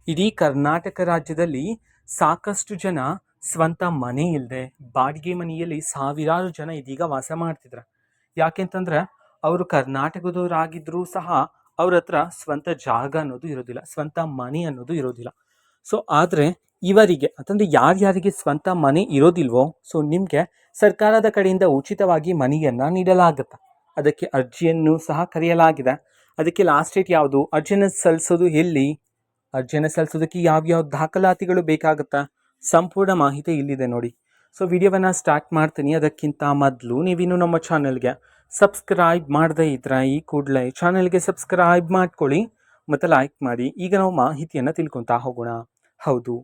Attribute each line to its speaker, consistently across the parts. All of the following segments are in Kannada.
Speaker 1: ಇಡೀ ಕರ್ನಾಟಕ ರಾಜ್ಯದಲ್ಲಿ ಸಾಕಷ್ಟು ಜನ ಸ್ವಂತ ಮನೆ ಇಲ್ಲದೆ ಬಾಡಿಗೆ ಮನೆಯಲ್ಲಿ ಸಾವಿರಾರು ಜನ ಇದೀಗ ವಾಸ ಮಾಡ್ತಿದ್ರು. ಯಾಕೆಂತಂದ್ರೆ ಅವರು ಕರ್ನಾಟಕದವರಾಗಿದ್ರೂ ಸಹ ಅವ್ರ ಹತ್ರ ಸ್ವಂತ ಜಾಗ ಅನ್ನೋದು ಇರೋದಿಲ್ಲ, ಸ್ವಂತ ಮನೆ ಅನ್ನೋದು ಇರೋದಿಲ್ಲ. ಸೊ ಆದರೆ ಇವರಿಗೆ ಅಂತಂದ್ರೆ ಯಾರ್ಯಾರಿಗೆ ಸ್ವಂತ ಮನೆ ಇರೋದಿಲ್ವೋ, ಸೊ ನಿಮಗೆ ಸರ್ಕಾರದ ಕಡೆಯಿಂದ ಉಚಿತವಾಗಿ ಮನೆಯನ್ನ ನೀಡಲಾಗುತ್ತೆ. ಅದಕ್ಕೆ ಅರ್ಜಿಯನ್ನು ಸಹ ಕರೆಯಲಾಗಿದೆ. ಅದಕ್ಕೆ ಲಾಸ್ಟ್ ಡೇಟ್ ಯಾವುದು, ಅರ್ಜಿಯನ್ನು ಸಲ್ಲಿಸೋದು ಎಲ್ಲಿ, ಅರ್ಜಿಯನ್ನು ಸಲ್ಲಿಸೋದಕ್ಕೆ ಯಾವ್ಯಾವ ದಾಖಲಾತಿಗಳು ಬೇಕಾಗುತ್ತಾ, ಸಂಪೂರ್ಣ ಮಾಹಿತಿ ಇಲ್ಲಿದೆ ನೋಡಿ. ಸೊ ವಿಡಿಯೋವನ್ನು ಸ್ಟಾರ್ಟ್ ಮಾಡ್ತೀನಿ. ಅದಕ್ಕಿಂತ ಮೊದಲು ನೀವಿನ್ನು ನಮ್ಮ ಚಾನಲ್ಗೆ ಸಬ್ಸ್ಕ್ರೈಬ್ ಮಾಡದೇ ಇದ್ರೆ ಈ ಕೂಡಲೇ ಚಾನಲ್ಗೆ ಸಬ್ಸ್ಕ್ರೈಬ್ ಮಾಡ್ಕೊಳ್ಳಿ ಮತ್ತು ಲೈಕ್ ಮಾಡಿ. ಈಗ ನಾವು ಮಾಹಿತಿಯನ್ನು ತಿಳ್ಕೊತಾ ಹೋಗೋಣ. ಹೌದು,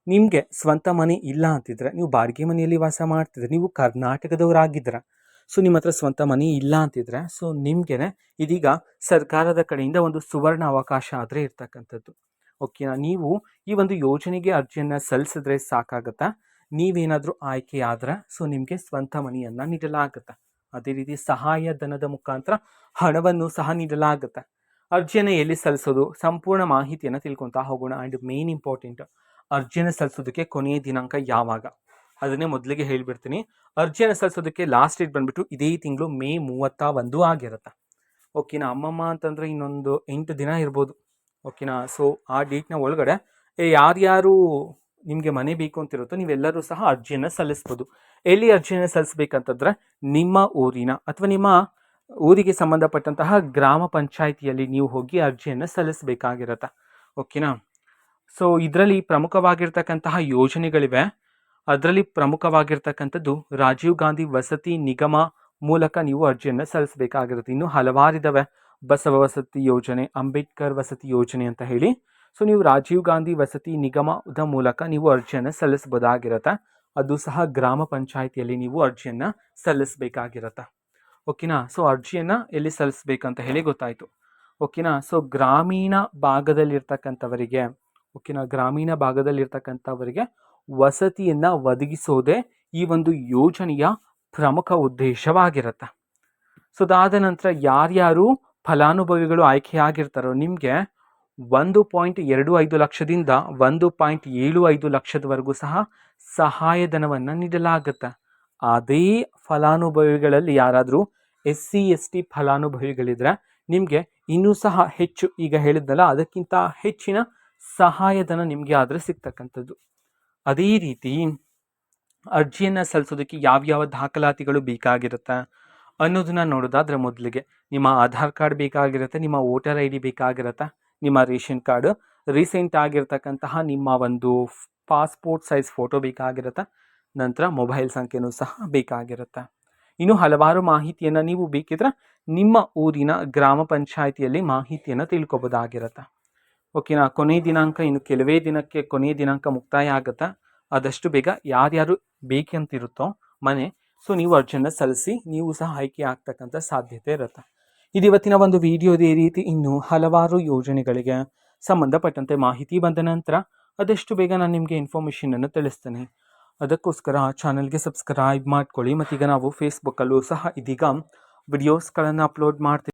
Speaker 1: ನಿಮಗೆ ಸ್ವಂತ ಮನೆ ಇಲ್ಲ ಅಂತಿದ್ರೆ, ನೀವು ಬಾಡಿಗೆ ಮನೆಯಲ್ಲಿ ವಾಸ ಮಾಡ್ತಿದ್ರೆ, ನೀವು ಕರ್ನಾಟಕದವರಾಗಿದ್ದೀರ, ಸೊ ನಿಮ್ಮ ಹತ್ರ ಸ್ವಂತ ಮನೆ ಇಲ್ಲ ಅಂತಿದ್ರೆ, ಸೊ ನಿಮಗೇನೆ ಇದೀಗ ಸರ್ಕಾರದ ಕಡೆಯಿಂದ ಒಂದು ಸುವರ್ಣ ಅವಕಾಶ ಆದರೆ ಇರ್ತಕ್ಕಂಥದ್ದು. ಓಕೆನಾ, ನೀವು ಈ ಒಂದು ಯೋಜನೆಗೆ ಅರ್ಜಿಯನ್ನು ಸಲ್ಲಿಸಿದ್ರೆ ಸಾಕಾಗತ್ತಾ. ನೀವೇನಾದರೂ ಆಯ್ಕೆ ಆದ್ರೆ ಸೊ ನಿಮಗೆ ಸ್ವಂತ ಮನೆಯನ್ನು ನೀಡಲಾಗುತ್ತೆ. ಅದೇ ರೀತಿ ಸಹಾಯಧನದ ಮುಖಾಂತರ ಹಣವನ್ನು ಸಹ ನೀಡಲಾಗುತ್ತೆ. ಅರ್ಜಿಯನ್ನು ಎಲ್ಲಿ ಸಲ್ಲಿಸೋದು, ಸಂಪೂರ್ಣ ಮಾಹಿತಿಯನ್ನು ತಿಳ್ಕೊತಾ ಹೋಗೋಣ. ಆ್ಯಂಡ್ ಮೇನ್ ಇಂಪಾರ್ಟೆಂಟ್, ಅರ್ಜಿಯನ್ನು ಸಲ್ಲಿಸೋದಕ್ಕೆ ಕೊನೆಯ ದಿನಾಂಕ ಯಾವಾಗ ಅದನ್ನೇ ಮೊದಲಿಗೆ ಹೇಳಿಬಿಡ್ತೀನಿ. ಅರ್ಜಿಯನ್ನು ಸಲ್ಲಿಸೋದಕ್ಕೆ ಲಾಸ್ಟ್ ಡೇಟ್ ಬಂದ್ಬಿಟ್ಟು ಇದೇ ತಿಂಗಳು ಮೇ 31 ಆಗಿರುತ್ತೆ. ಓಕೆನಾ, ಅಮ್ಮಮ್ಮ ಅಂತಂದರೆ ಇನ್ನೊಂದು 8 ದಿನ ಇರ್ಬೋದು. ಓಕೆನಾ, ಸೊ ಆ ಡೇಟ್ನ ಒಳಗಡೆ ಯಾರ್ಯಾರು ನಿಮಗೆ ಮನೆ ಬೇಕು ಅಂತಿರುತ್ತೋ ನೀವೆಲ್ಲರೂ ಸಹ ಅರ್ಜಿಯನ್ನು ಸಲ್ಲಿಸ್ಬೋದು. ಎಲ್ಲಿ ಅರ್ಜಿಯನ್ನು ಸಲ್ಲಿಸ್ಬೇಕಂತಂದ್ರೆ ನಿಮ್ಮ ಊರಿನ ಅಥವಾ ನಿಮ್ಮ ಊರಿಗೆ ಸಂಬಂಧಪಟ್ಟಂತಹ ಗ್ರಾಮ ಪಂಚಾಯಿತಿಯಲ್ಲಿ ನೀವು ಹೋಗಿ ಅರ್ಜಿಯನ್ನು ಸಲ್ಲಿಸಬೇಕಾಗಿರತ್ತೆ. ಓಕೆನಾ, ಸೊ ಇದರಲ್ಲಿ ಪ್ರಮುಖವಾಗಿರ್ತಕ್ಕಂತಹ ಯೋಜನೆಗಳಿವೆ. ಅದರಲ್ಲಿ ಪ್ರಮುಖವಾಗಿರ್ತಕ್ಕಂಥದ್ದು ರಾಜೀವ್ ಗಾಂಧಿ ವಸತಿ ನಿಗಮ ಮೂಲಕ ನೀವು ಅರ್ಜಿಯನ್ನು ಸಲ್ಲಿಸಬೇಕಾಗಿರುತ್ತೆ. ಇನ್ನು ಹಲವಾರಿದಾವೆ, ಬಸವ ವಸತಿ ಯೋಜನೆ, ಅಂಬೇಡ್ಕರ್ ವಸತಿ ಯೋಜನೆ ಅಂತ ಹೇಳಿ. ಸೊ ನೀವು ರಾಜೀವ್ ಗಾಂಧಿ ವಸತಿ ನಿಗಮದ ಮೂಲಕ ನೀವು ಅರ್ಜಿಯನ್ನು ಸಲ್ಲಿಸಬಹುದಾಗಿರುತ್ತೆ. ಅದು ಸಹ ಗ್ರಾಮ ಪಂಚಾಯಿತಿಯಲ್ಲಿ ನೀವು ಅರ್ಜಿಯನ್ನು ಸಲ್ಲಿಸಬೇಕಾಗಿರುತ್ತೆ. ಓಕೆನಾ, ಸೊ ಅರ್ಜಿಯನ್ನು ಎಲ್ಲಿ ಸಲ್ಲಿಸಬೇಕಂತ ಹೇಳಿ ಗೊತ್ತಾಯಿತು. ಓಕೆನಾ, ಸೊ ಗ್ರಾಮೀಣ ಭಾಗದಲ್ಲಿರ್ತಕ್ಕಂಥವರಿಗೆ, ಓಕೆನಾ, ಗ್ರಾಮೀಣ ಭಾಗದಲ್ಲಿರ್ತಕ್ಕಂಥವರಿಗೆ ವಸತಿಯನ್ನು ಒದಗಿಸೋದೇ ಈ ಒಂದು ಯೋಜನೆಯ ಪ್ರಮುಖ ಉದ್ದೇಶವಾಗಿರುತ್ತೆ. ಸೊ ಅದಾದ ನಂತರ ಯಾರ್ಯಾರು ಫಲಾನುಭವಿಗಳು ಆಯ್ಕೆಯಾಗಿರ್ತಾರೋ ನಿಮಗೆ 1.25 ಲಕ್ಷದಿಂದ 1.75 ಲಕ್ಷದವರೆಗೂ ಸಹ ಸಹಾಯಧನವನ್ನು ನೀಡಲಾಗುತ್ತೆ. ಅದೇ ಫಲಾನುಭವಿಗಳಲ್ಲಿ ಯಾರಾದರೂ SC/ST ಫಲಾನುಭವಿಗಳಿದ್ರೆ ನಿಮಗೆ ಇನ್ನೂ ಸಹ ಹೆಚ್ಚು, ಈಗ ಹೇಳಿದ್ನಲ್ಲ ಅದಕ್ಕಿಂತ ಹೆಚ್ಚಿನ ಸಹಾಯಧನ ನಿಮಗೆ ಆದರೆ ಸಿಗ್ತಕ್ಕಂಥದ್ದು. ಅದೇ ರೀತಿ ಅರ್ಜಿಯನ್ನು ಸಲ್ಲಿಸೋದಕ್ಕೆ ಯಾವ್ಯಾವ ದಾಖಲಾತಿಗಳು ಬೇಕಾಗಿರುತ್ತೆ ಅನ್ನೋದನ್ನ ನೋಡೋದಾದ್ರೆ, ಮೊದಲಿಗೆ ನಿಮ್ಮ ಆಧಾರ್ ಕಾರ್ಡ್ ಬೇಕಾಗಿರುತ್ತೆ, ನಿಮ್ಮ ವೋಟರ್ ID ಬೇಕಾಗಿರುತ್ತೆ, ನಿಮ್ಮ ರೇಷನ್ ಕಾರ್ಡ್, ರೀಸೆಂಟ್ ಆಗಿರ್ತಕ್ಕಂತಹ ನಿಮ್ಮ ಒಂದು ಪಾಸ್ಪೋರ್ಟ್ ಸೈಜ್ ಫೋಟೋ ಬೇಕಾಗಿರುತ್ತೆ, ನಂತರ ಮೊಬೈಲ್ ಸಂಖ್ಯೆನೂ ಸಹ ಬೇಕಾಗಿರುತ್ತೆ. ಇನ್ನು ಹಲವಾರು ಮಾಹಿತಿಯನ್ನು ನೀವು ಬೇಕಿದ್ರೆ ನಿಮ್ಮ ಊರಿನ ಗ್ರಾಮ ಪಂಚಾಯಿತಿಯಲ್ಲಿ ಮಾಹಿತಿಯನ್ನು ತಿಳ್ಕೊಬೋದಾಗಿರುತ್ತೆ. ಓಕೆನಾ, ಕೊನೆಯ ದಿನಾಂಕ ಇನ್ನು ಕೆಲವೇ ದಿನಕ್ಕೆ ಕೊನೆಯ ದಿನಾಂಕ ಮುಕ್ತಾಯ ಆಗುತ್ತೆ. ಆದಷ್ಟು ಬೇಗ ಯಾರ್ಯಾರು ಬೇಕಂತಿರುತ್ತೋ ಮನೆ, ಸೊ ನೀವು ಅರ್ಜಿಯನ್ನು ಸಲ್ಲಿಸಿ, ನೀವು ಸಹ ಆಯ್ಕೆ ಆಗ್ತಕ್ಕಂಥ ಸಾಧ್ಯತೆ ಇರುತ್ತೆ. ಇದು ಇವತ್ತಿನ ಒಂದು ವಿಡಿಯೋದ ಈ ರೀತಿ ಇನ್ನೂ ಹಲವಾರು ಯೋಜನೆಗಳಿಗೆ ಸಂಬಂಧಪಟ್ಟಂತೆ ಮಾಹಿತಿ ಬಂದ ನಂತರ ಆದಷ್ಟು ಬೇಗ ನಾನು ನಿಮಗೆ ಇನ್ಫಾರ್ಮೇಷನನ್ನು ತಿಳಿಸ್ತೇನೆ. ಅದಕ್ಕೋಸ್ಕರ ಚಾನಲ್ಗೆ ಸಬ್ಸ್ಕ್ರೈಬ್ ಮಾಡ್ಕೊಳ್ಳಿ. ಮತ್ತೀಗ ನಾವು ಫೇಸ್ಬುಕ್ಕಲ್ಲೂ ಸಹ ಇದೀಗ ವಿಡಿಯೋಸ್ಗಳನ್ನು ಅಪ್ಲೋಡ್ ಮಾಡ್ತೀವಿ.